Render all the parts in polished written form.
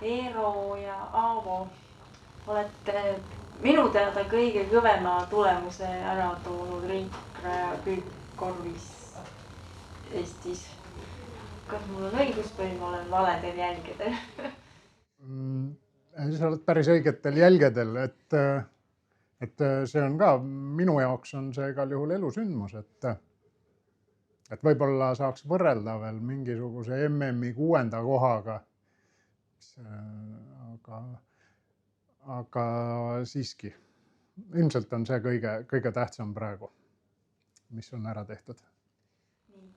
Eero ja Aavo olete minu teada kõige kõvema tulemuse ära toonud ringraja külgkorvis Eestis. Kas mul on õigus või ma olen valedel jälgedel? Sa oled päris õigetel jälgedel, et see on ka, minu jaoks on see igal juhul elusündmus, et võib-olla saaks võrrelda veel mingisuguse MM-i 6. kohaga, aga siiski, ilmselt on see kõige tähtsam praegu, mis on ära tehtud.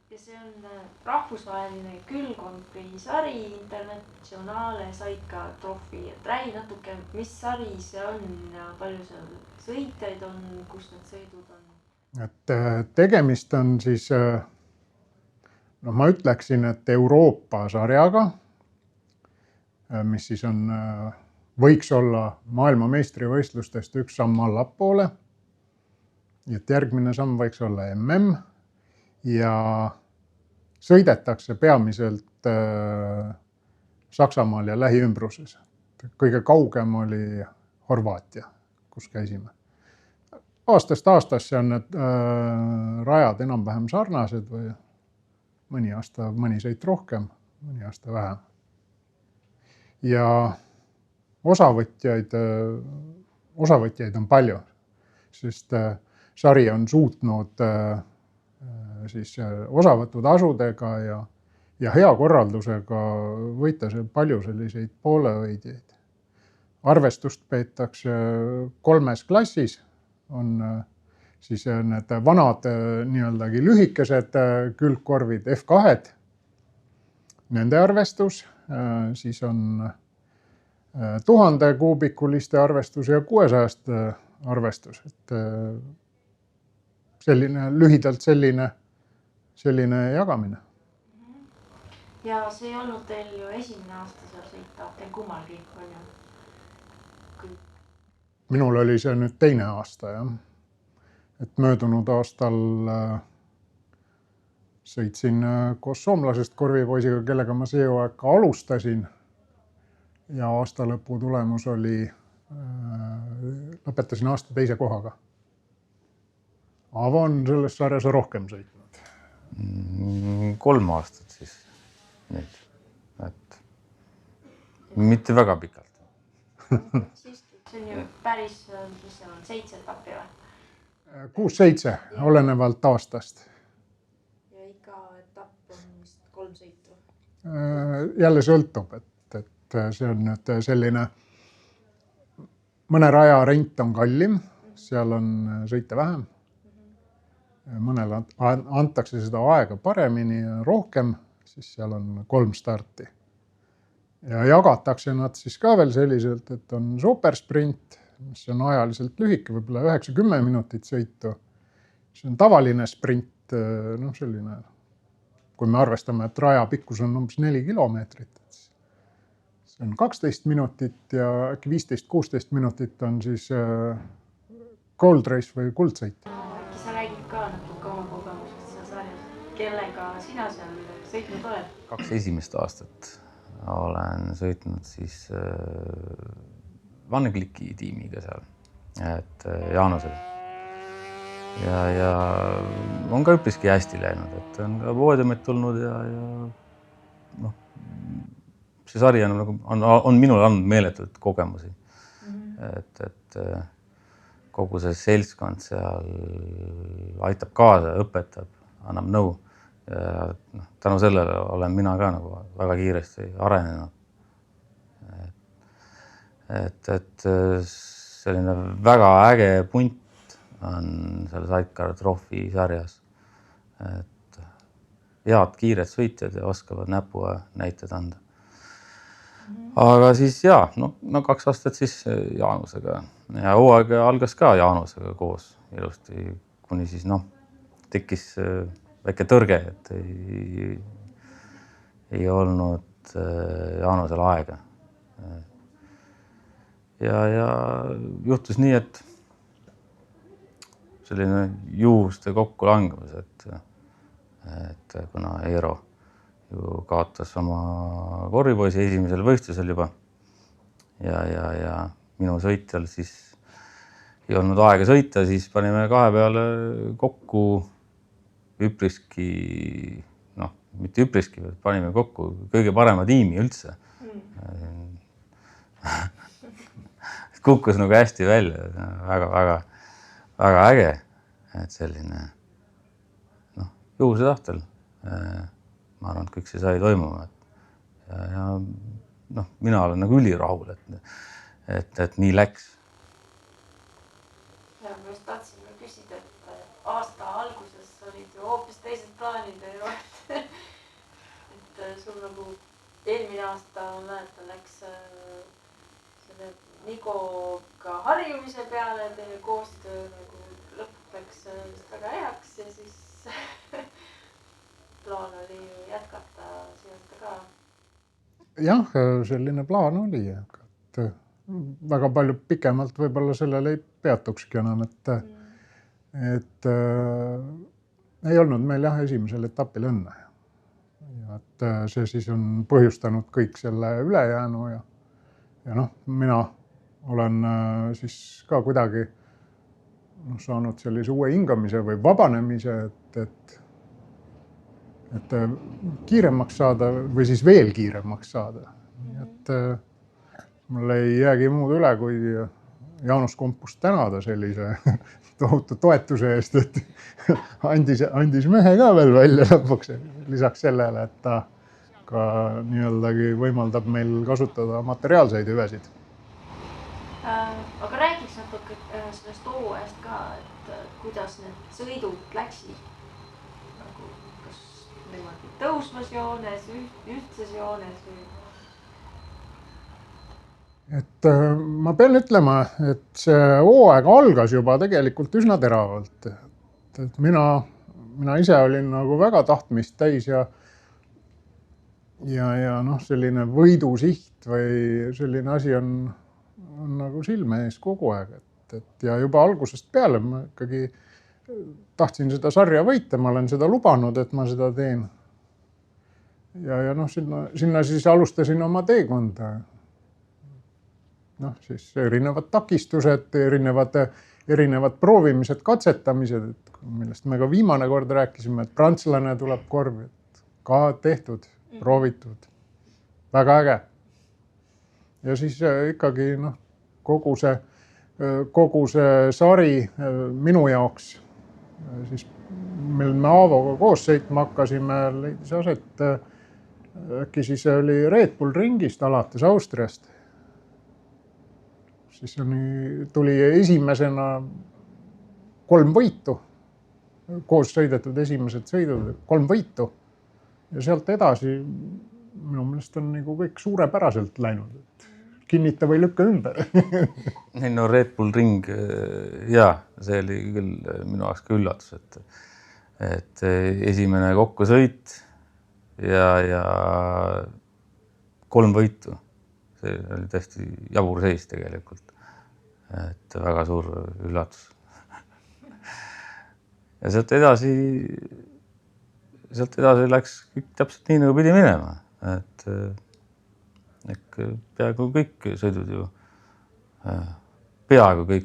Ja see on rahvusvaheline külgkonfisari Internationale Saika Trophy. Räägi natuke, mis sari see on ja palju seal sõitjaid on, kus need sõidud on? Et tegemist on siis, ma ütleksin, et Euroopa sarjaga, mis siis on, võiks olla maailmameistrivõistlustest üks samm allapoole. Et järgmine samm võiks olla MM ja sõidetakse peamiselt Saksamaal ja lähiümbruses. Kõige kaugem oli Horvaatia, kus käisime. Aastast aastasse on need rajad enam-vähem sarnased või mõni aasta, mõni sõit rohkem, mõni aasta vähem. Ja osavõtjaid on palju, sest sari on suutnud siis osavõtutasudega ja hea korraldusega võita palju selliseid poolevõidjaid. Arvestust peetakse 3 klassis, on siis need vanad nii-öeldagi lühikesed külgkorvid F2, nende arvestus, siis on 1000 kuubikuliste arvestus ja 600 arvestus, et lühidalt selline jagamine. Ja see ei olnud teil ju esimene aasta seal sõita, teil kummalgi on ju? Minul oli see nüüd teine aasta, jah. Et möödunud aastal sõitsin koos soomlasest korvipoisiga, kellega ma see aeg ka alustasin. Ja aasta lõpu tulemus oli, lõpetasin aasta 2. kohaga. Aavo on selles sarjas rohkem sõitnud. 3 aastat siis nüüd, et mitte väga pikalt. See on ju päris, mis seal on, 7 etappi või? 6-7, olenevalt aastast. Ja iga etapp on vist 3 sõitu? Jälle sõltub, et see on nüüd selline, mõne raja rent on kallim, seal on sõite vähem. Mõnel antakse seda aega paremini ja rohkem, siis seal on 3 starti. Ja jagatakse nad siis ka veel selliselt, et on supersprint, mis on ajaliselt lühike, võib-olla 9-10 minutit sõitu. See on tavaline sprint, selline, kui me arvestame, et raja pikkus on umbes 4 kilomeetrit. See on 12 minutit ja äkki 15-16 minutit on siis gold race või kuldsõit. Sa räägid ka natuke oma kogemusest seal sarjas. Kellega sina seal sõitnud oled? 2 esimest aastat olen sõitnud siis Vannekliki tiimiga seal, et Jaanusel. Ja on ka üpriski hästi läinud, et on ka poodiumit tulnud ja see sari on minul andnud meeletult kogemusi. Et kogu see seltskond seal aitab kaasa, õpetab, annab nõu. Ja tänu sellele olen mina ka nagu väga kiiresti arenenud. Et selline väga äge punt on selle Sidecar Trophy sarjas. Et head kiired sõitjad ja oskavad näpu näited anda. Aga siis 2 aastat siis Jaanusega. Ja hooaeg algas ka Jaanusega koos ilusti, kuni siis tekkis väike tõrge, et ei olnud Jaanusel aega. Ja juhtus nii, et selline juhuste kokkulangemus, et kuna Eero ju kaotas oma korvipoisi esimesel võistlusel juba, ja minu sõitjal siis ei olnud aega sõita, siis panime kahe peale kokku üpriski, noh, mitte üpriski, panime kokku kõige parema tiimi üldse. Kukkus nagu hästi välja, väga äge, et selline juhuse tahtel. Ma arvan, et kõik see sai toimuma. Ja mina olen nagu ülirahul, et nii läks. Ja ma just tahtsin küsida, et aasta alguses olid ju hoopis teised plaanid ja et sul nagu eelmine aasta, mäletan, läks selle Nigoga harjumise peale, teie koostöö nagu lõpuks vist väga heaks ja siis plaan oli jätkata siia ka. Jah, selline plaan oli, et väga palju pikemalt võib-olla sellele ei peatukski enam, et ei olnud meil jah esimesel etapil õnne. Ja et see siis on põhjustanud kõik selle ülejäänu ja mina olen siis ka kuidagi saanud sellise uue hingamise või vabanemise, et kiiremaks saada või siis veel kiiremaks saada. Et mul ei jäägi muud üle, kui Jaanus Kompust tänada sellise tohutu toetuse eest, et andis mehe ka veel välja lõpuks. Lisaks sellele, et ta ka nii-öeldagi võimaldab meil kasutada materiaalseid hüvesid. Aga räägiks natuke sellest hooajast ka, et kuidas need sõidud läksid. Kas niimoodi tõusvas joones, ühtses joones või? Et ma pean ütlema, et see hooaeg algas juba tegelikult üsna teravalt. Et mina ise olin nagu väga tahtmist täis ja selline võidusiht või selline asi on nagu silme ees kogu aeg. Ja juba algusest peale ma ikkagi tahtsin seda sarja võita, ma olen seda lubanud, et ma seda teen. Ja sinna siis alustasin oma teekonda. Siis erinevad takistused, erinevad proovimised, katsetamised, millest me ka viimane kord rääkisime, et prantslane tuleb korvi, ka tehtud, proovitud, väga äge. Ja siis ikkagi kogu see sari minu jaoks, siis mil me Aavoga koos sõitma hakkasime, leidis aset, äkki siis oli Red Bull ringist alates Austriast. Siis tuli esimesena 3 võitu, koos sõidetud esimesed sõidud, 3 võitu. Ja sealt edasi minu meelest on nagu kõik suurepäraselt läinud. Kinnita või lükka ümber. Red Bull ring, see oli küll minu jaoks ka üllatus, et esimene kokkusõit ja 3 võitu. See oli tõesti jabur seis tegelikult, et väga suur üllatus. Ja sealt edasi läks kõik täpselt nii, nagu pidi minema, et peaaegu kõik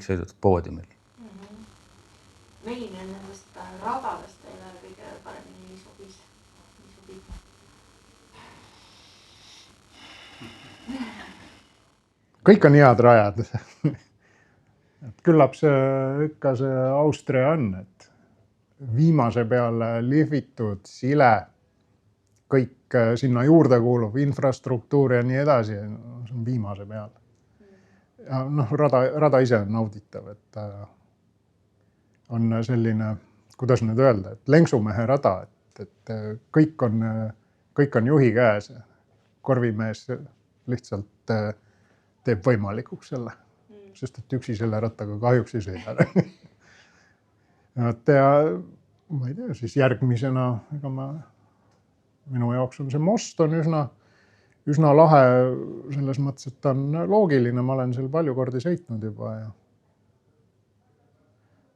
sõidud poodiumil. Milline nendest radadest teile kõige paremini sobis? Kõik on head rajad. Küllap ikka see Austria on, et viimase peale lihvitud, sile, kõik sinna juurde kuulub, infrastruktuur ja nii edasi, see on viimase peale. Ja rada ise on nauditav, et on selline, kuidas nüüd öelda, et lenksumehe rada, et kõik on juhi käes. Korvimees lihtsalt teeb võimalikuks selle, sest et üksi selle rattaga kahjuks ei sõida. Ja ma ei tea, siis järgmisena, minu jaoks on see most on üsna lahe selles mõttes, et ta on loogiline, ma olen seal palju kordi sõitnud juba.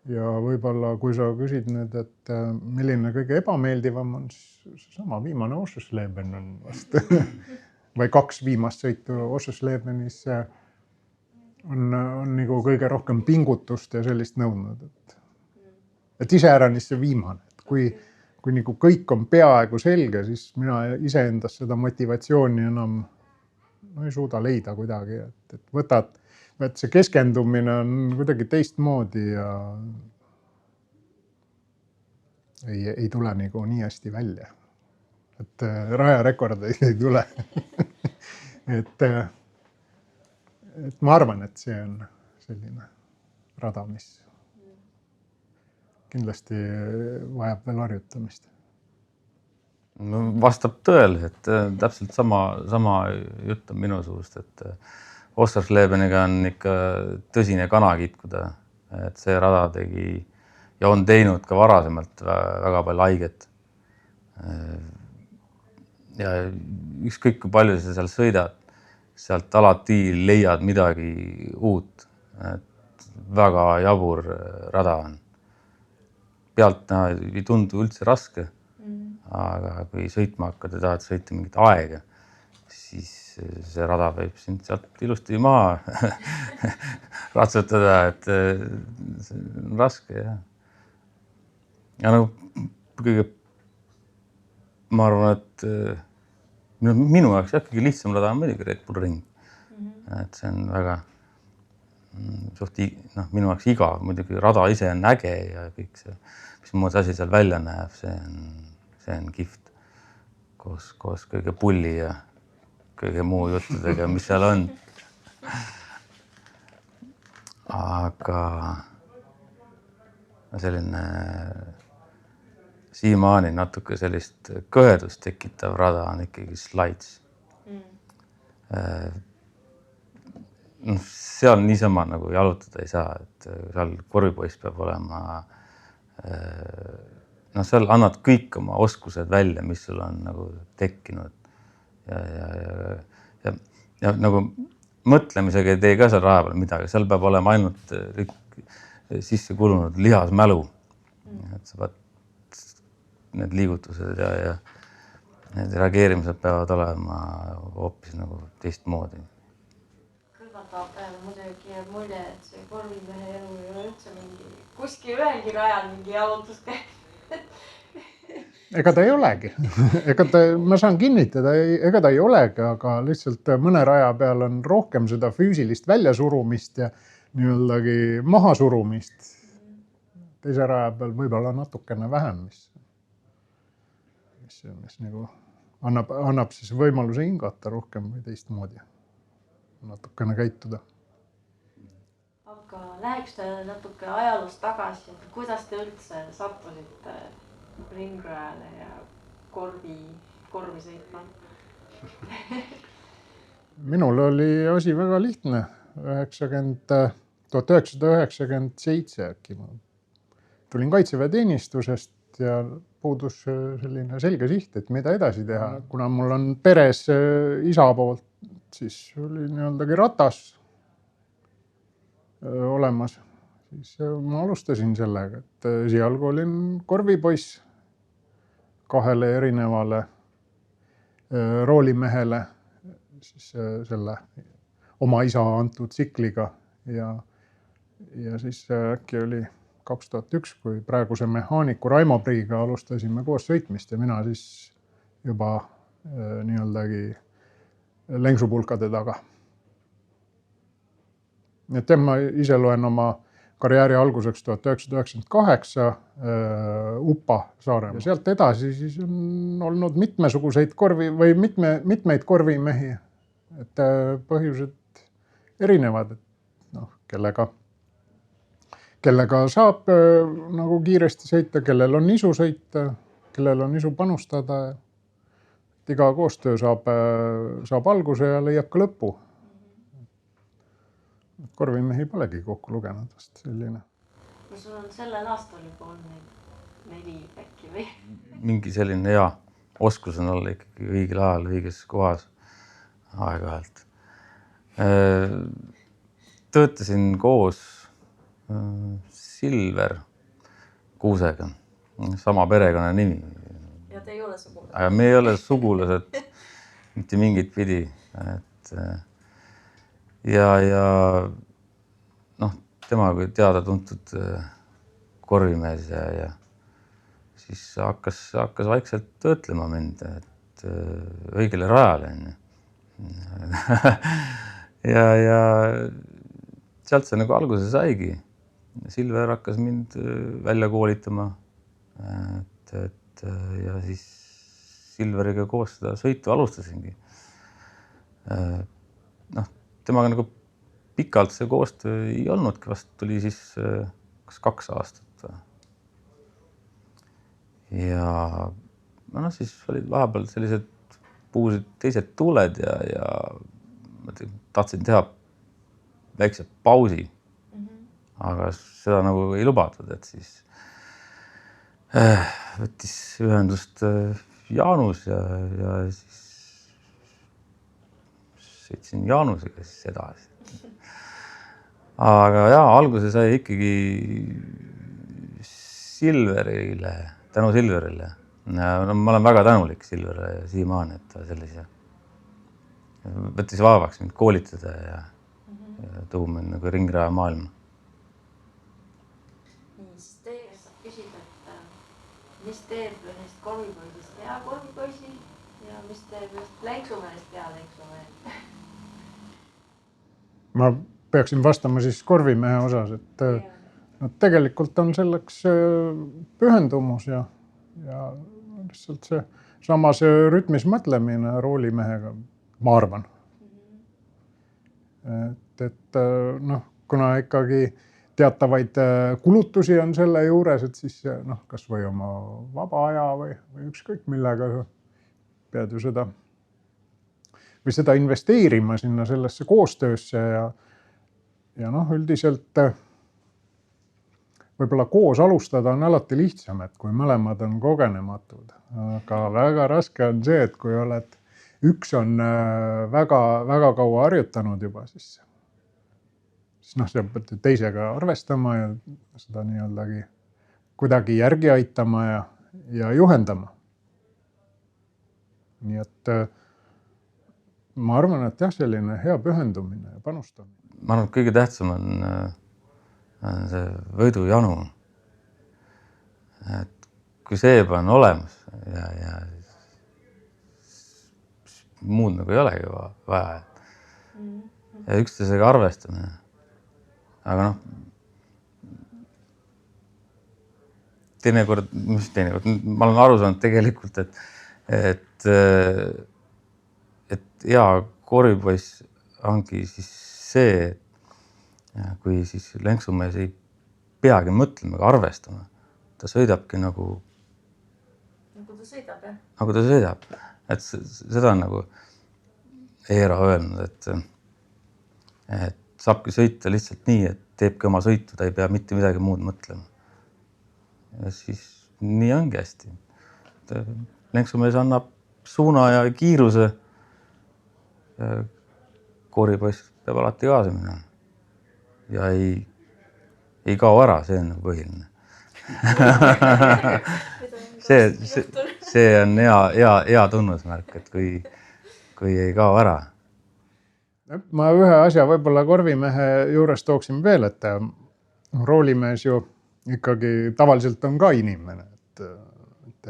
Ja võib-olla, kui sa küsid nüüd, et milline kõige ebameeldivam on, siis sama viimane Oschersleben on vast. Või 2 viimast sõitu Oscherslebeniis on nagu kõige rohkem pingutust ja sellist nõudnud, et iseäranis see viimane, et kui nagu kõik on peaaegu selge, siis mina iseendas seda motivatsiooni enam ei suuda leida kuidagi, et võtad, et see keskendumine on kuidagi teistmoodi ja ei tule nagu nii hästi välja. Et rajarekordeid ei tule. et ma arvan, et see on selline rada, mis kindlasti vajab veel harjutamist. Vastab tõele, et täpselt sama jutt on minu suust, et Oscarslebeniga on ikka tõsine kana kitkuda, et see rada tegi ja on teinud ka varasemalt väga palju haiget. Ja ükskõik kui palju sa seal sõidad, sealt alati leiad midagi uut. Et väga jabur rada on. Pealt ei tundu üldse raske, aga kui sõitma hakkad ja tahad sõita mingit aega, siis see rada võib sind sealt ilusti maha ratsutada, et see on raske. Ja nagu kõige, ma arvan, et minu jaoks kõige lihtsam rada on muidugi Red Bull Ring. Et see on väga minu jaoks igav, muidugi rada ise on äge ja kõik see, mis muud asi seal välja näeb, see on kihvt koos kõige pulli ja kõige muu juttudega, mis seal on. Aga selline siiamaani natuke sellist kõhedust tekitav rada on ikkagi Slides. Seal niisama nagu jalutada ei saa, et seal korvipoiss peab olema, seal annad kõik oma oskused välja, mis sul on nagu tekkinud ja nagu mõtlemisega ei tee ka seal raja peal midagi, seal peab olema ainult sisse kulunud lihasmälu, et sa pead need liigutused ja need reageerimised peavad olema hoopis nagu teistmoodi. Muidugi jääb mulje, et see korvimehe elu ei ole üldse kuskil ühelgi rajal mingi jalutuste. Ega ta ei olegi. Ma saan kinnitada, ega ta ei olegi, aga lihtsalt mõne raja peal on rohkem seda füüsilist väljasurumist ja nii-öeldagi mahasurumist. Teise raja peal võib-olla natukene vähem, mis nagu annab siis võimaluse hingata rohkem või teistmoodi. Natukene käituda. Aga läheks te natuke ajalust tagasi, kuidas te üldse sattusite ringrajale ja korvi sõitma? Minul oli asi väga lihtne. 1997 äkki ma tulin kaitseväeteenistusest ja puudus selline selge siht, et mida edasi teha. Kuna mul on peres isa poolt, siis oli nii-öeldagi ratas olemas. Siis ma alustasin sellega, et esialgu olin korvipoiss 2 erinevale roolimehele siis selle oma isa antud tsikliga ja siis äkki oli 2001, kui praeguse mehaaniku Raimo Priiga alustasime koos sõitmist ja mina siis juba nii-öeldagi lenksupulkade taga. Et ma ise loen oma karjääri alguseks 1998 Upa Saaremaa. Ja sealt edasi siis on olnud mitmesuguseid mitmeid korvimehi. Et põhjused erinevad, et kellega saab nagu kiiresti sõita, kellel on isu sõita, kellel on isu panustada. Iga koostöö saab alguse ja leiab ka lõpu. Korvimehi polegi kokku lugenud vast selline. No sul on sellel aastal juba olnud 4 äkki või? Mingi selline hea oskus on olla ikkagi õigel ajal, õiges kohas aeg-ajalt. Töötasin koos Silver Kuusega, sama perekonna nimi. Ja te ei ole sugulased? Aga me ei ole sugulased mitte mingit pidi. Ja tema kui teada-tuntud korvimees ja siis hakkas vaikselt töötlema mind, et õigele rajale. ja sealt see nagu alguse saigi. Silver hakkas mind välja koolitama, et ja siis Silveriga koos seda sõitu alustasingi. Temaga nagu pikalt see koostöö ei olnudki, vast tuli siis kas 2 aastat. Ja siis olid vahepeal sellised puusid teised tuuled ja ma tahtsin teha väikse pausi, aga seda nagu ei lubatud, et siis võttis ühendust Jaanus ja siis sõitsin Jaanusega siis edasi. Aga alguse sai ikkagi Silverile, tänu Silverile. Ma olen väga tänulik Silverile siiamaani, et ta sellise võttis vaevaks mind koolitada ja tõu mind nagu ringraja maailma. Siis teie saab küsida, et mis teeb ühest korvipoisist hea korvipoisi ja mis teeb ühest lenksumehest hea lenksumehe? Ma peaksin vastama siis korvimehe osas, et tegelikult on selleks pühendumus ja lihtsalt see samas rütmis mõtlemine roolimehega, ma arvan. Et kuna ikkagi teatavaid kulutusi on selle juures, et siis kas või oma vaba aja või ükskõik millega pead ju seda investeerima sinna sellesse koostöösse ja üldiselt võib-olla koos alustada on alati lihtsam, et kui mõlemad on kogenematud, aga väga raske on see, et kui üks on väga kaua harjutanud juba, siis sa pead teisega arvestama ja seda nii-öelda kuidagi järgi aitama ja juhendama. Nii et ma arvan, et selline hea pühendumine ja panustamine. Ma arvan, et kõige tähtsam on see võidujanu. Et kui see juba on olemas ja muud nagu ei olegi vaja. Ja üksteisega arvestamine. Aga teinekord, ma olen aru saanud tegelikult, et hea korvipoiss ongi siis see, kui siis lenksumees ei peagi mõtlema ega arvestama. Ta sõidabki nagu ta sõidab, jah? Nagu ta sõidab. Et seda on nagu Eero öelnud, et saabki sõita lihtsalt nii, et teebki oma sõitu, ta ei pea mitte midagi muud mõtlema. Ja siis nii ongi hästi. Lenksumees annab suuna ja kiiruse. Korvipoiss peab alati kaasa minema. Ja ei kao ära, see on põhiline. See on hea tunnusmärk, et kui ei kao ära. Ma ühe asja võib-olla korvimehe juures tooksin veel, et roolimees ju ikkagi tavaliselt on ka inimene, et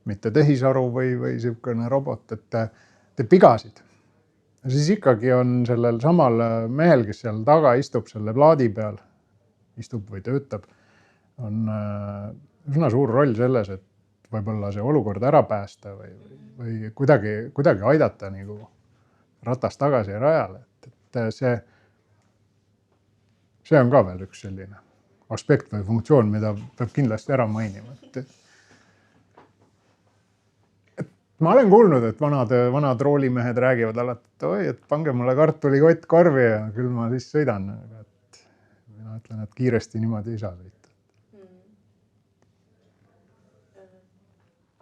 mitte tehisaru või niisugune robot, et teeb vigasid. Ja siis ikkagi on sellel samal mehel, kes seal taga istub selle plaadi peal, istub või töötab, on üsna suur roll selles, et võib-olla see olukord ära päästa või kuidagi aidata nagu ratas tagasi rajale. Et see on ka veel üks selline aspekt või funktsioon, mida peab kindlasti ära mainima. Ma olen kuulnud, et vanad roolimehed räägivad alati, et oi, et pange mulle kartulikott korvi ja küll ma siis sõidan. Et mina ütlen, et kiiresti niimoodi ei saa sõita.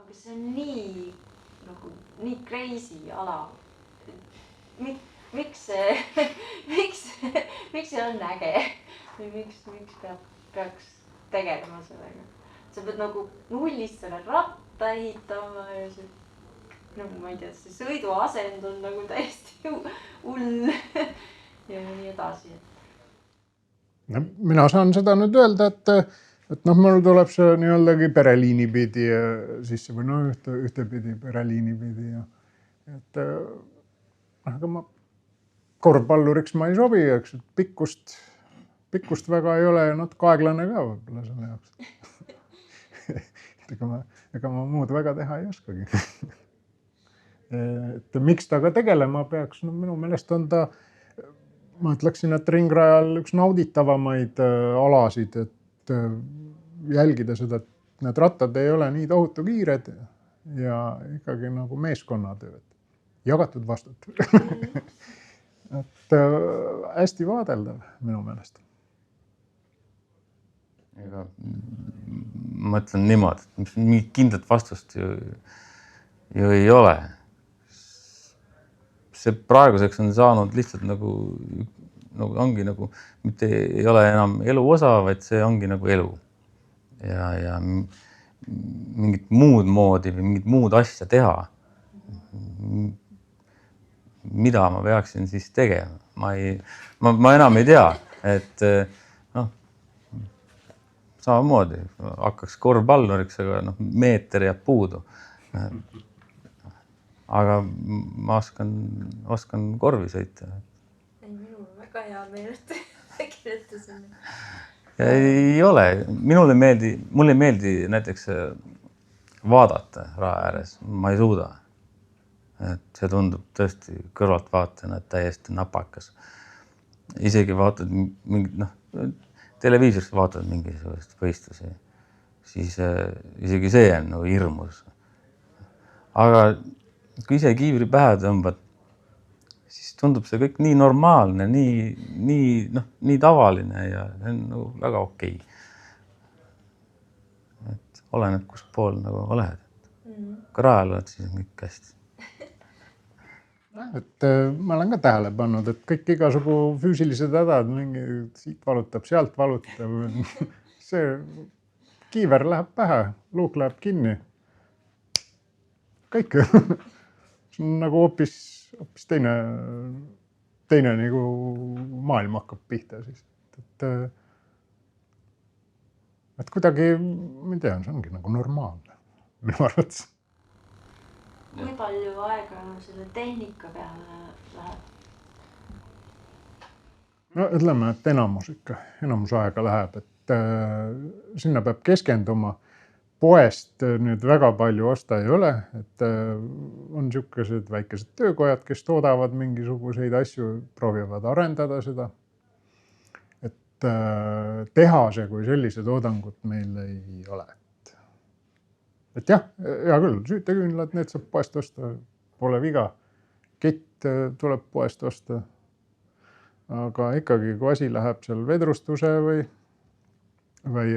Aga see on nii crazy ala. Miks see on äge? Või miks peaks tegelema sellega? Sa pead nagu nullist selle ratta ehitama ja see ma ei tea, see sõiduasend on nagu täiesti hull ja nii edasi. Mina saan seda nüüd öelda, et noh, mul tuleb see nii-öeldagi pereliini pidi sisse või noh, ühtepidi pereliini pidi ja et aga ma korvpalluriks ma ei sobi, eks, pikkust väga ei ole ja natuke aeglane ka võib-olla selle jaoks. ega ma muud väga teha ei oskagi. Et miks ta ka tegelema peaks, no minu meelest on ta, ma ütleksin, et ringrajal üks nauditavamaid alasid, et jälgida seda, et need rattad ei ole nii tohutu kiired ja ikkagi nagu meeskonnatööd, jagatud vastutus. Et hästi vaadeldav minu meelest. Ega ma ütlen niimoodi, et mingit kindlat vastust ju ei ole. See praeguseks on saanud lihtsalt nagu ongi nagu, mitte ei ole enam elu osa, vaid see ongi nagu elu. Ja mingit muud moodi või mingit muud asja teha. Mida ma peaksin siis tegema? Ma enam ei tea, et samamoodi hakkaks korvpalluriks, aga meeter jääb puudu. Aga ma oskan korvi sõita. Minul on väga hea meel, et kirjutasin. Ei ole. Mulle ei meeldi näiteks vaadata raha ääres. Ma ei suuda. Et see tundub tõesti kõrvalt vaatajana täiesti napakas. Isegi vaatad televiisorist vaatad mingisugust võistlusi, siis isegi see on hirmus. Aga kui ise kiivri pähe tõmbad, siis tundub see kõik nii normaalne, nii tavaline ja see on väga okei. Et oleneb, kus pool nagu oled. Kui rajal oled, siis on kõik hästi. Et ma olen ka tähele pannud, et kõik igasugu füüsilised hädad, mingi siit valutab, sealt valutab. See kiiver läheb pähe, luuk läheb kinni. Kõik. See on nagu hoopis teine nagu maailm hakkab pihta siis. Et kuidagi, ma ei tea, see ongi nagu normaalne minu arvates. Kui palju aega selle tehnika peale läheb? No ütleme, et enamus aega läheb, et sinna peab keskenduma. Poest nüüd väga palju osta ei ole, et on niisugused väikesed töökojad, kes toodavad mingisuguseid asju, proovivad arendada seda. Et tehase kui sellise toodangut meil ei ole. Et jah, hea küll, süüteküünlad, need saab poest osta, pole viga. Kett tuleb poest osta. Aga ikkagi, kui asi läheb seal vedrustuse või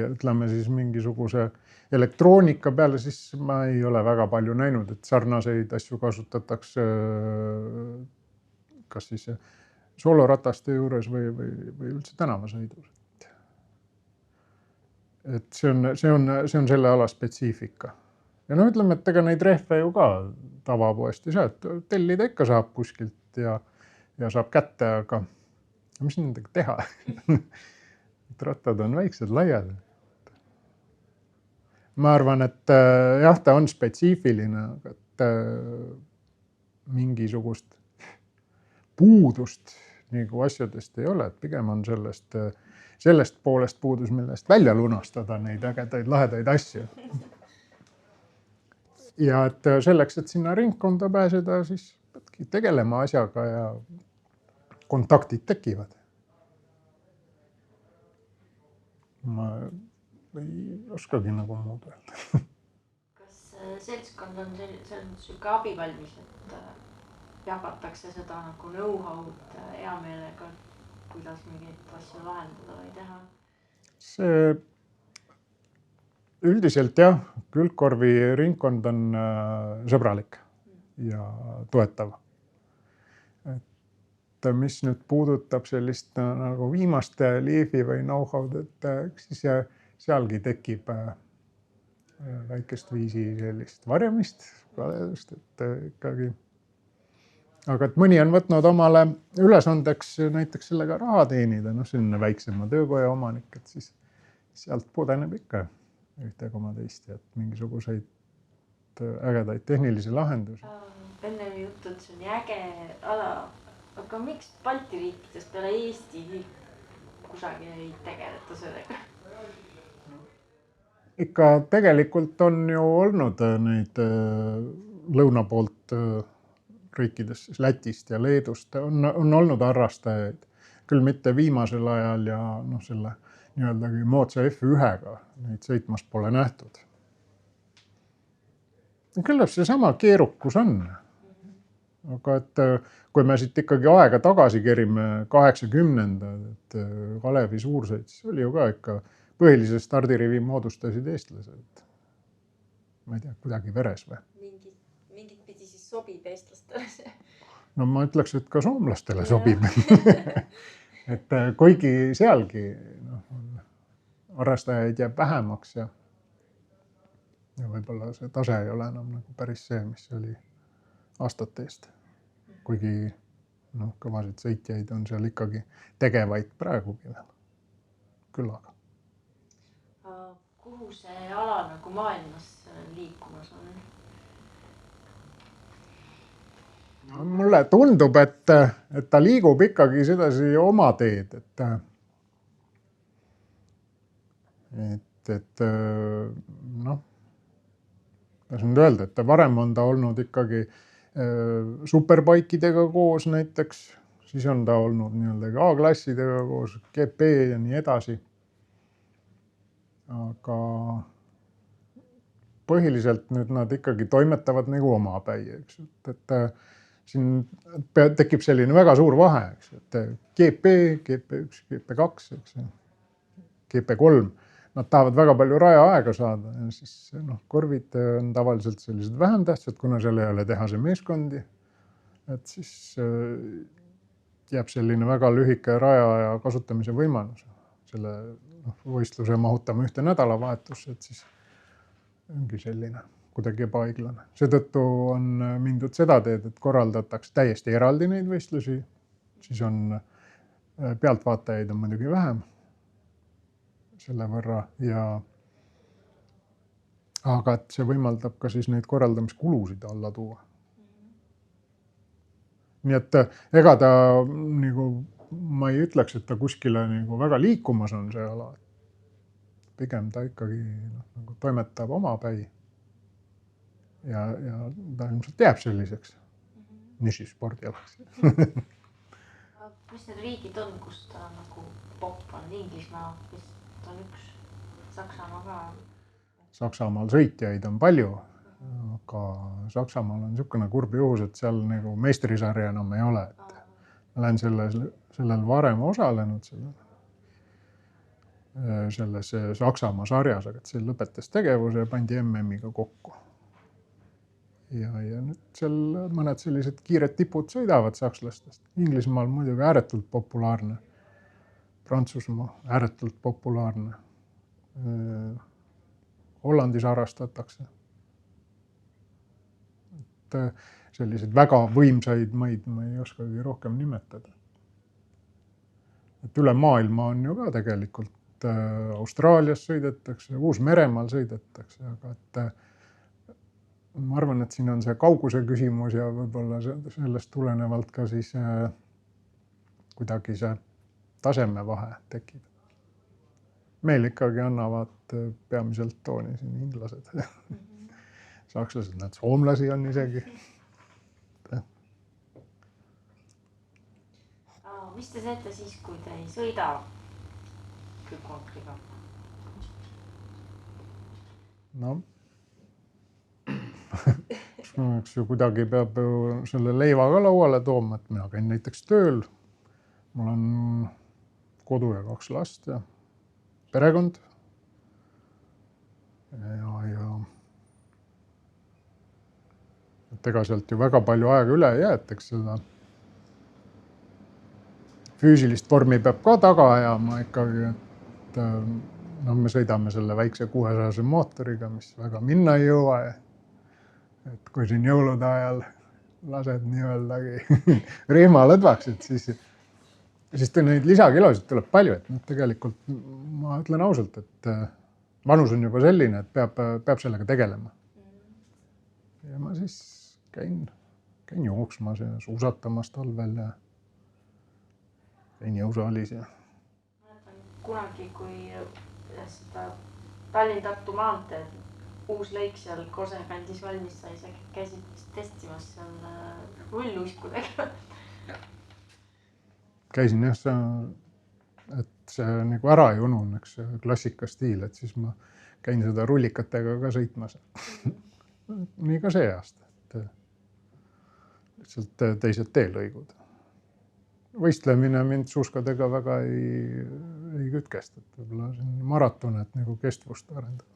ütleme siis mingisuguse elektroonika peale, siis ma ei ole väga palju näinud, et sarnaseid asju kasutatakse kas siis soolorataste juures või üldse tänavasõidus. Et see on selle ala spetsiifika. Ja ütleme, et ega neid rehve ju ka tavapoest ei saa, et tellida ikka saab kuskilt ja saab kätte, aga mis nendega teha? Rattad on väiksed, laiad. Ma arvan, et jah, ta on spetsiifiline, et mingisugust puudust nagu asjadest ei ole, et pigem on sellest poolest puudus, millest välja lunastada neid ägedaid, lahedaid asju. Ja et selleks, et sinna ringkonda pääseda, siis peadki tegelema asjaga ja kontaktid tekivad. Ma ei oskagi nagu muud öelda. Kas seltskond on selline abivalmis, et jagatakse seda nagu know-how'd hea meelega, kuidas mingit asju lahendada või teha? See üldiselt jah, Külgkorvi ringkond on sõbralik ja toetav. Et mis nüüd puudutab sellist nagu viimaste liifi või know-how'd, et siis sealgi tekib väikest viisi sellist varjamist, kadedust, et ikkagi aga et mõni on võtnud omale ülesandeks näiteks sellega raha teenida, selline väiksema töökoja omanik, et siis sealt pudeneb ikka ühte koma teist, et mingisuguseid ägedaid tehnilisi lahendusi. Enne juttu, et see on nii äge ala, aga miks Balti riikides peale Eesti kusagil ei tegeleta sellega? Ikka tegelikult on ju olnud neid lõuna poolt riikides, Lätist ja Leedust on olnud harrastajaid, küll mitte viimasel ajal ja selle nii-öelda moodsa F1-ga neid sõitmas pole nähtud. Küllap see sama keerukus on. Aga et kui me siit ikkagi aega tagasi kerime 80-ndad, et Kalevi suursõit, siis oli ju ka ikka põhilise stardirivi moodustasid eestlased. Ma ei tea, kuidagi veres või? Mingit pidi siis sobib eestlastele see? No ma ütleks, et ka soomlastele sobib. Et kuigi sealgi harrastajaid jääb vähemaks ja võib-olla see tase ei ole enam nagu päris see, mis oli aastate eest. Kuigi kõvasid sõitjaid on seal ikkagi tegevaid praegugi veel küllaga. Kuhu see ala nagu maailmas liikumas on? Mulle tundub, et ta liigub ikkagi sedasi oma teed, et kuidas nüüd öelda, et varem on ta olnud ikkagi superbikeidega koos näiteks, siis on ta olnud nii-öelda A-klassidega koos, GP ja nii edasi. Aga põhiliselt nüüd nad ikkagi toimetavad nagu omapäi, eks. Et siin tekib selline väga suur vahe, eks. Et GP, GP1, GP2, eks. GP3, nad tahavad väga palju raja aega saada ja siis korvid on tavaliselt sellised vähem tähtsad, kuna seal ei ole tehase meeskondi. Et siis jääb selline väga lühike raja ja kasutamise võimalus. Selle võistluse mahutame ühte nädalavahetusse, et siis ongi selline kuidagi ebaõiglane. Seetõttu on mindud seda teed, et korraldatakse täiesti eraldi neid võistlusi, siis on pealtvaatajaid on muidugi vähem selle võrra aga et see võimaldab ka siis neid korraldamiskulusid alla tuua. Nii et ega ta nagu, ma ei ütleks, et ta kuskile nagu väga liikumas on see ala. Pigem ta ikkagi nagu toimetab omapäi ja ta ilmselt jääb selliseks nišispordialaks. Mis need riigid on, kus ta nagu popp on? Inglismaa vist on üks, Saksamaa ka. Saksamaal sõitjaid on palju, aga Saksamaal on niisugune kurb juhus, et seal nagu meistrisarja enam ei ole. Ma olen sellel varem osalenud selles Saksamaa sarjas, aga see lõpetas tegevuse ja pandi MM-iga kokku. Ja nüüd seal mõned sellised kiired tipud sõidavad sakslastest. Inglismaal muidugi ääretult populaarne. Prantsusmaa ääretult populaarne. Hollandis harrastatakse. Et selliseid väga võimsaid maid ma ei oskagi rohkem nimetada. Et üle maailma on ju ka tegelikult Austraalias sõidetakse, Uus-Meremaal sõidetakse, aga et ma arvan, et siin on see kauguse küsimus ja võib-olla sellest tulenevalt ka siis kuidagi see tasemevahe tekib. Meil ikkagi annavad peamiselt tooni siin inglased. Sakslased, nad soomlasi on isegi. Mis te teete siis, kui te ei sõida külgkonkriga? No, eks ju kuidagi peab selle leiva ka lauale tooma, et mina käin näiteks tööl. Mul on kodu ja 2 last ja perekond. Ja et ega sealt ju väga palju aega üle ei jää, et eks seda füüsilist vormi peab ka taga ajama ikkagi, et me sõidame selle väikse 600 mootoriga, mis väga minna ei jõua. Et kui siin jõulude ajal lased nii-öeldagi rihmalõdvaks, et siis neid lisakilosid tuleb palju, et tegelikult ma ütlen ausalt, et vanus on juba selline, et peab sellega tegelema. Ja ma siis käin jooksmas ja suusatamas talvel ja käin jõusaalis ja. Kunagi, kui seda Tallinn-Tartu maanteed uus lõik seal Kose kandis valmis sai, sa käisid testimas seal rulluiskudega. Käisin jah, et see nagu ära ei ununeks klassikastiil, et siis ma käin seda rullikatega ka sõitmas. Nii ka see aasta, et lihtsalt teised teelõigud. Võistlemine mind suuskadega väga ei kütkest, et võib-olla siin maraton, et nagu kestvust arendada.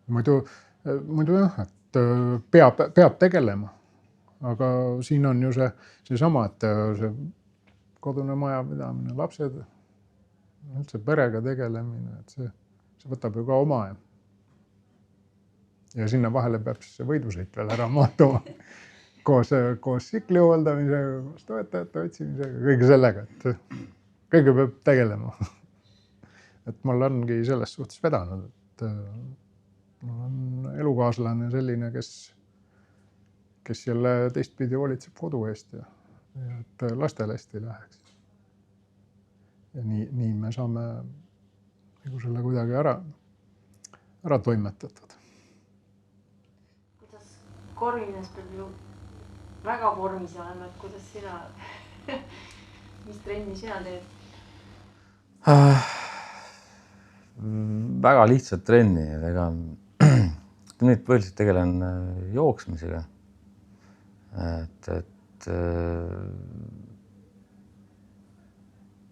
Muidu jah, et peab tegelema, aga siin on ju see sama, et see kodune majapidamine, lapsed, üldse perega tegelemine, et see võtab ju ka oma ja sinna vahele peab siis see võidusõit veel ära mahtuma. Koos tsikli hooldamisega, koos toetajate otsimisega, kõige sellega, et kõige peab tegelema. Et mul ongi selles suhtes vedanud, et mul on elukaaslane selline, kes jälle teistpidi hoolitseb kodu eest ja et lastel hästi läheks. Ja nii me saame nagu selle kuidagi ära toimetatud. Kuidas korvines peab ju väga vormis olema, et kuidas sina, mis trenni sina teed? Väga lihtsalt trenni, ega nüüd põhiliselt tegelen jooksmisega. Et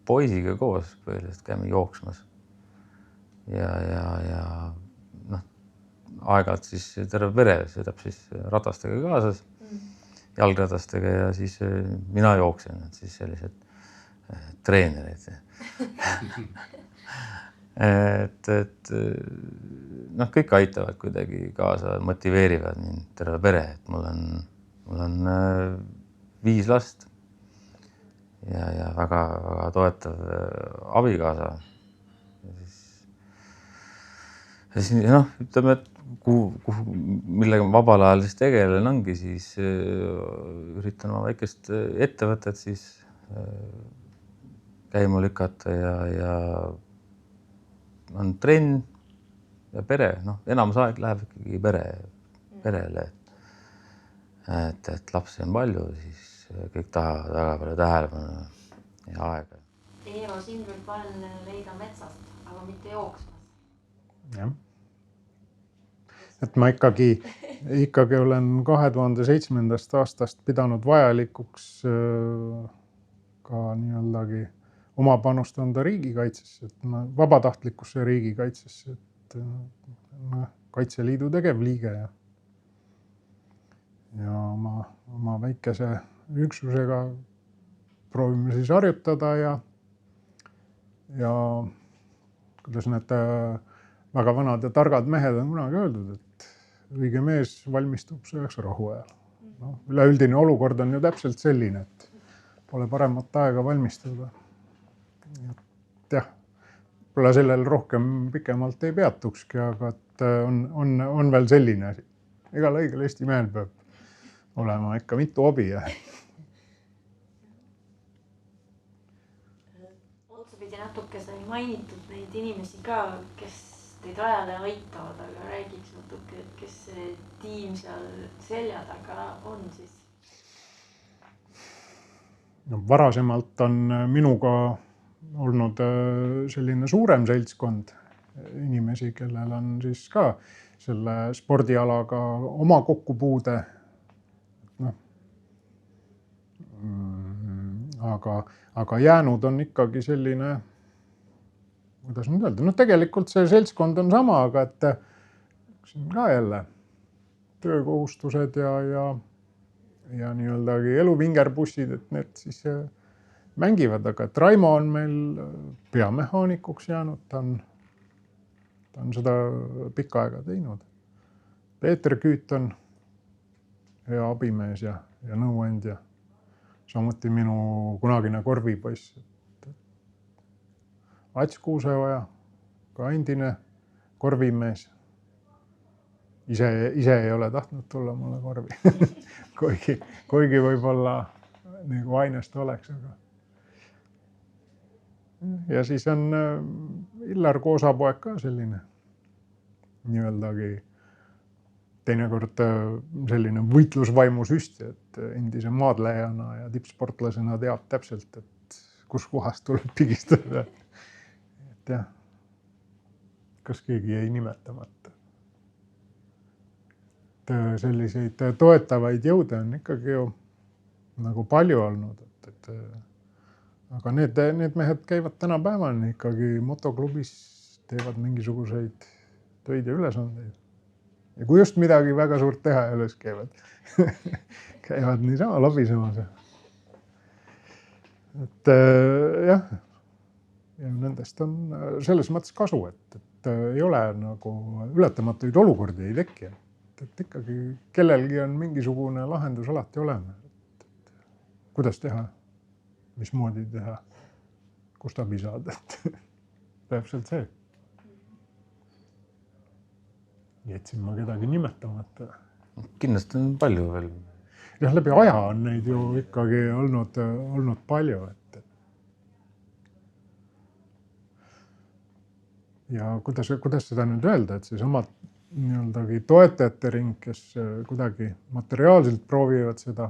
poisiga koos põhiliselt käime jooksmas ja aeg-ajalt siis terve pere sõidab siis ratastega kaasas, jalgratastega ja siis mina jooksen, et siis sellised treenerid. et kõik aitavad kuidagi kaasa, motiveerivad mind terve pere, et mul on 5 last ja väga toetav abikaasa. Ja siis ütleme, et millega ma vabal ajal siis tegelen ongi, siis üritan oma väikest ettevõtet siis käima lükata ja on trenn ja pere, enamus aeg läheb ikkagi perele, et lapsi on palju, siis kõik tahavad väga palju tähelepanu ja aega. Eero, sind võib vahel leida metsast, aga mitte jooksmas. Jah. Et ma ikkagi olen 2007. aastast pidanud vajalikuks ka nii-öeldagi oma panust anda riigikaitsesse, et ma vabatahtlikusse riigikaitsesse, et Kaitseliidu tegevliige ja oma väikese üksusega proovime siis harjutada ja kuidas need väga vanad ja targad mehed on kunagi öeldud, et õige mees valmistub sõjaks rahuajal. Üleüldine olukord on ju täpselt selline, et pole paremat aega valmistuda. Et jah, pole sellel rohkem pikemalt ei peatukski, aga et on veel selline asi. Igal õigel Eesti mehel peab olema ikka mitu hobi. Otsapidi natuke sai mainitud neid inimesi ka, kes teid rajale aitavad, aga räägiks natuke, et kes see tiim seal selja taga on siis? Varasemalt on minuga olnud selline suurem seltskond inimesi, kellel on siis ka selle spordialaga oma kokkupuude. Aga jäänud on ikkagi selline, kuidas nüüd öelda, tegelikult see seltskond on sama, aga et siin ka jälle töökohustused ja nii-öeldagi eluvingerbussid, et need siis mängivad, aga et Raimo on meil peamehaanikuks jäänud, ta on seda pikka aega teinud. Peeter Küüt on hea abimees ja nõuandja. Samuti minu kunagine korvipoiss. Ats Kuuseoja, ka endine korvimees. Ise ei ole tahtnud tulla mulle korvi, kuigi võib-olla nagu ainest oleks. Ja siis on Illar Koosapoeg ka selline nii-öeldagi teinekord selline võitlusvaimu süsti, et endise maadlejana ja tippsportlasena teab täpselt, et kus kohast tuleb pigistada. Et jah, kas keegi jäi nimetamata. Et selliseid toetavaid jõude on ikkagi ju nagu palju olnud. Aga need mehed käivad tänapäevani ikkagi motoklubis, teevad mingisuguseid töid ja ülesandeid. Ja kui just midagi väga suurt teha ei üles käivad niisama labisemas. Et jah, ja nendest on selles mõttes kasu, et ei ole nagu ületamatuid olukordi ei teki. Et ikkagi kellelgi on mingisugune lahendus alati olema. Kuidas teha, mismoodi teha, kust abi saada. Täpselt see. Jätsin ma kedagi nimetamata. Kindlasti on palju veel. Jah, läbi aja on neid ju ikkagi olnud palju. Ja kuidas seda nüüd öelda, et see sama nii-öeldagi toetajate ring, kes kuidagi materiaalselt proovivad seda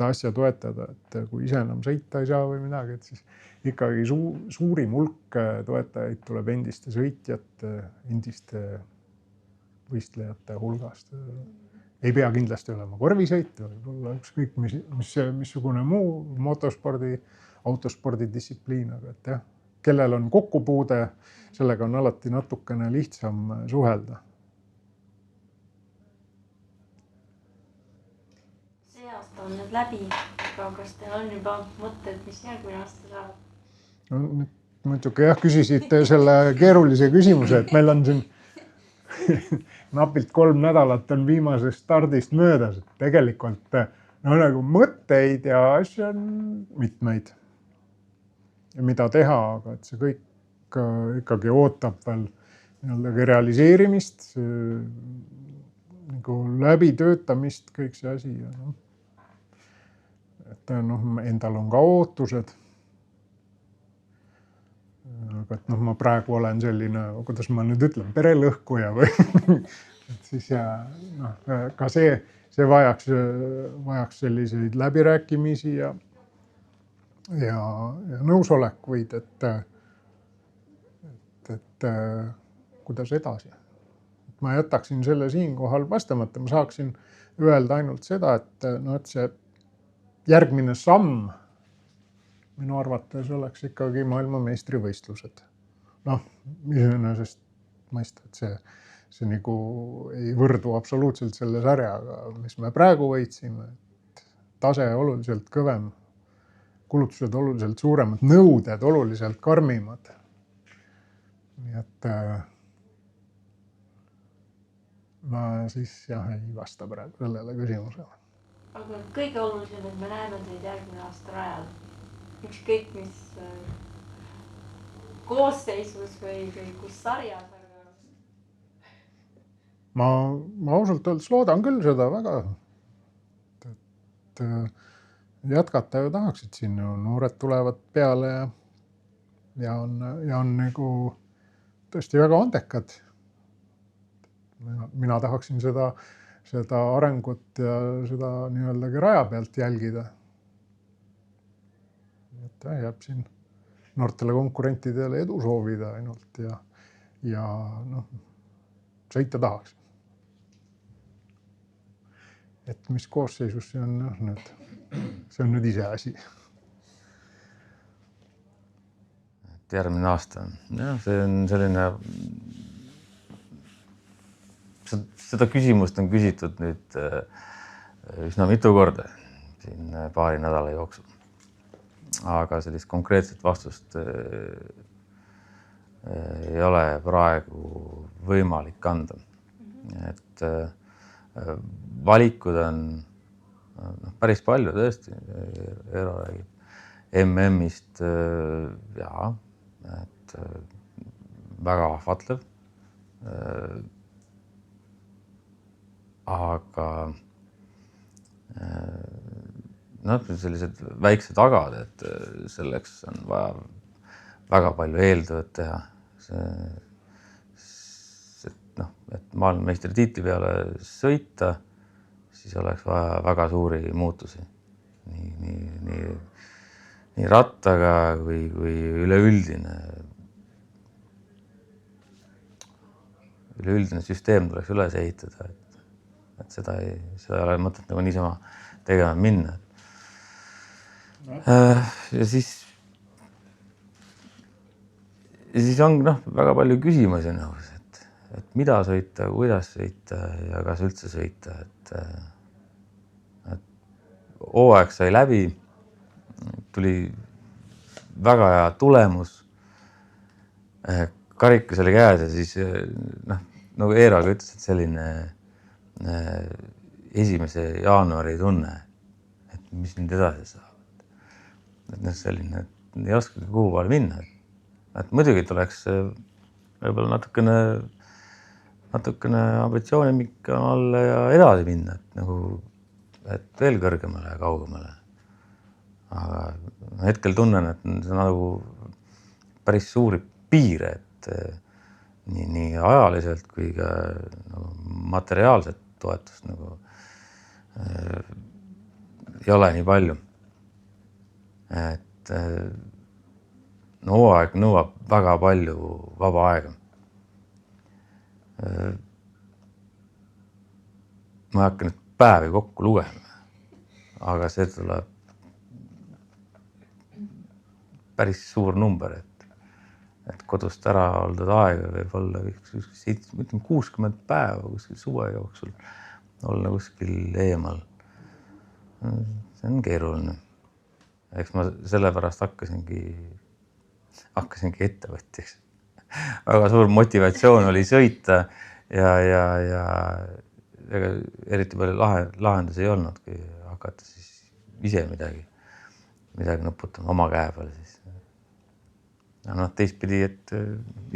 asja toetada, et kui ise enam sõita ei saa või midagi, et siis ikkagi suurim hulk toetajaid tuleb endiste sõitjate, endiste võistlejate hulgast. Ei pea kindlasti olema korvisõit, võib olla ükskõik missugune muu motospordi, autospordi distsipliin, aga et jah, kellel on kokkupuude, sellega on alati natukene lihtsam suhelda. See aasta on nüüd läbi, aga kas teil on juba mõtted, mis järgmine aasta saab? No, muidugi jah, küsisite selle keerulise küsimuse, et meil on siin napilt 3 nädalat on viimasest stardist möödas. Tegelikult nagu mõtteid ja asju on mitmeid. Ja mida teha, aga et see kõik ikkagi ootab veel nii-öelda realiseerimist, nagu läbitöötamist, kõik see asi. Et endal on ka ootused. Aga et ma praegu olen selline, kuidas ma nüüd ütlen, perelõhkuja või et siis ka see vajaks selliseid läbirääkimisi ja nõusolekuid, et kuidas edasi. Ma jätaksin selle siinkohal vastamata. Ma saaksin öelda ainult seda, et see järgmine samm minu arvates oleks ikkagi maailmameistrivõistlused. Iseenesest mõista, et see nagu ei võrdu absoluutselt selle sarjaga, mis me praegu võitsime. Tase oluliselt kõvem, kulutused oluliselt suuremad, nõuded oluliselt karmimad. Nii et ma siis ei vasta praegu sellele küsimusele. Aga kõige olulisem, et me näeme teid järgmine aasta rajal. Ükskõik mis koosseisus või kus sarjas. Ma ausalt öeldes loodan küll seda väga. Et jätkata ju tahaksid siin. Noored tulevad peale ja on nagu tõesti väga andekad. Mina tahaksin seda arengut ja seda nii-öeldagi raja pealt jälgida. Et jääb siin noortele konkurentidele edu soovida ainult ja sõita tahaks. Et mis koosseisus see on nüüd ise asi. Järgmine aasta. See on selline... Seda küsimust on küsitud nüüd üsna mitu korda siin paari nädala jooksul. Aga sellist konkreetset vastust ei ole praegu võimalik anda. Et valikud on päris palju tõesti. Eero räägib MM-ist ja, et väga ahvatlev. Aga sellised väiksed tagad, et selleks on vaja väga palju eeltööd teha. Et maailmameistri tiitli peale sõita, siis oleks vaja väga suuri muutusi. Nii rattaga või üleüldine süsteem tuleks üles ehitada, et seda ei ole mõtet nagu niisama tegema minna. Ja siis on väga palju küsimusi, et mida sõita, kuidas sõita ja kas üldse sõita. Et hooaeg sai läbi, tuli väga hea tulemus. Karikas oli käes ja siis nagu Eero ka ütles, et selline 1. jaanuari tunne, et mis nüüd edasi saab. Et selline, et ei oskagi kuhu poole minna. Et muidugi tuleks võib-olla natukene ambitsioonimikka alla ja edasi minna, et veel kõrgemale ja kaugemale. Aga hetkel tunnen, et see on nagu päris suuri piire, et nii ajaliselt kui ka materiaalset toetust ei ole nii palju. Et hooaeg nõuab väga palju vaba aega. Ma ei hakka nüüd päevi kokku lugema, aga see tuleb päris suur number, et kodust ära oldud aega võib olla 60 päeva kuskil suve jooksul olla kuskil eemal. See on keeruline. Eks ma sellepärast hakkasingi ettevõtjaks. Väga suur motivatsioon oli sõita ja eriti palju lahendus ei olnud, kui hakata siis ise midagi nuputama oma käe peale siis. Ja teistpidi, et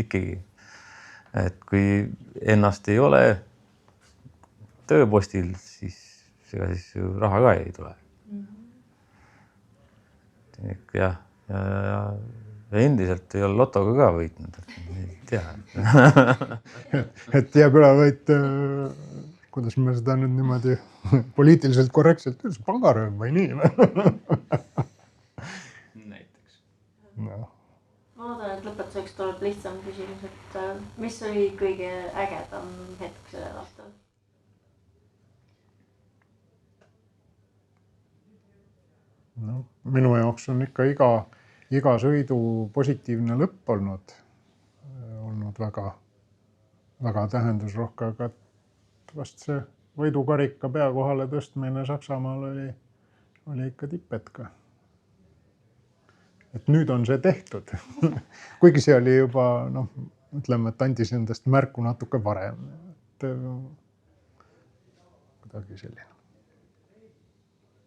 ikkagi, et kui ennast ei ole tööpostil, siis raha ka ei tule. Ja endiselt ei ole lotoga ka võitnud, et ei tea. Et jääb üle võit, kuidas me seda nüüd niimoodi poliitiliselt korrektselt ütles, pangarööv või nii? Näiteks. Ma loodan, et lõpetuseks tuleb lihtsam küsimus, et mis oli kõige ägedam hetk sellel aastal? Minu jaoks on ikka iga sõidu positiivne lõpp olnud väga tähendusrohke, aga vast see võidukarika peakohale tõstmine Saksamaal oli ikka tippetka. Et nüüd on see tehtud. Kuigi see oli juba, ütleme, et andis endast märku natuke varem. Kuidagi selline.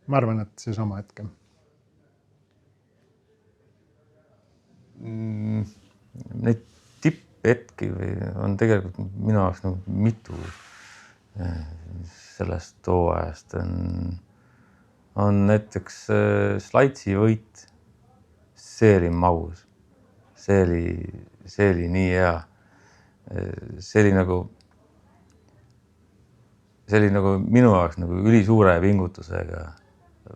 Ma arvan, et see sama hetke. Neid tipphetki on tegelikult minu jaoks mitu sellest hooajast. On näiteks Slaitsi võit. See oli magus. See oli nii hea. See oli nagu minu jaoks ülisuure pingutusega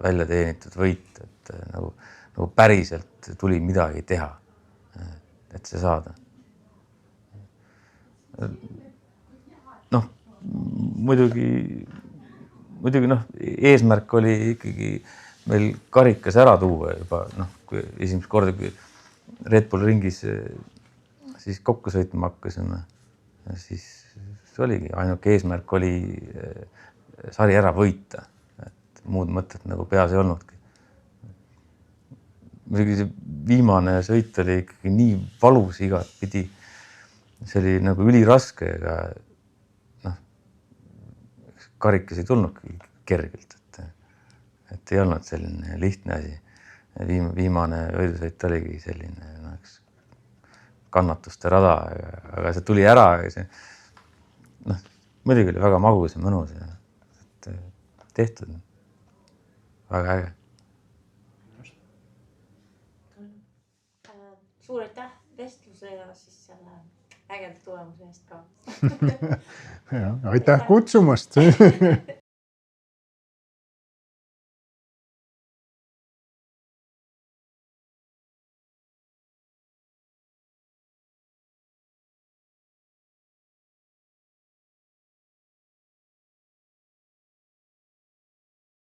välja teenitud võit, et nagu päriselt tuli midagi teha, et see saada. Muidugi eesmärk oli ikkagi meil karikas ära tuua juba, kui esimest korda, kui Red Bull ringis siis kokku sõitma hakkasime, siis see oligi, ainuke eesmärk oli sari ära võita, et muud mõtet nagu peas ei olnudki. Muidugi see viimane sõit oli ikkagi nii valus igat pidi, see oli nagu üliraske, aga karikas ei tulnudki kergelt, et ei olnud selline lihtne asi. Viimane võidusõit oligi selline kannatuste rada, aga see tuli ära. Muidugi oli väga magus ja mõnus ja tehtud. Väga äge. Suur aitäh vestluse ja siis selle ägeda tulemuse eest ka. Aitäh kutsumast!